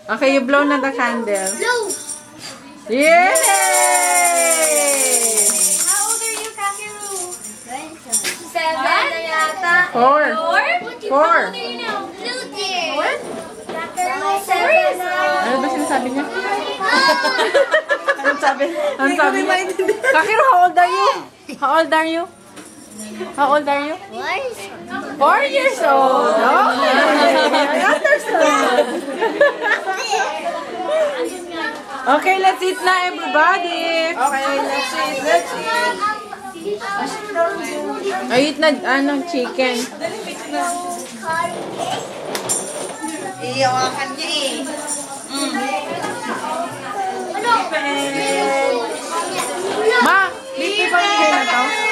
Okay, you blow na the candle. Blow! Yay! How old are you, Kakeru? 7 na yata. 4. 4? 4. How old are you now? Blue deer. 7 na. Ano ba sinasabi niya? Anong sabi? Anong sabi niya? Kakeru, how old are you? How old are you? How old are you? 4 years old. Okay. I understand. Okay, let's eat na, everybody. Okay, let's eat. Let's eat. I eat na, chicken. Iyawakan niya eh. Ma, beef pamigay na to?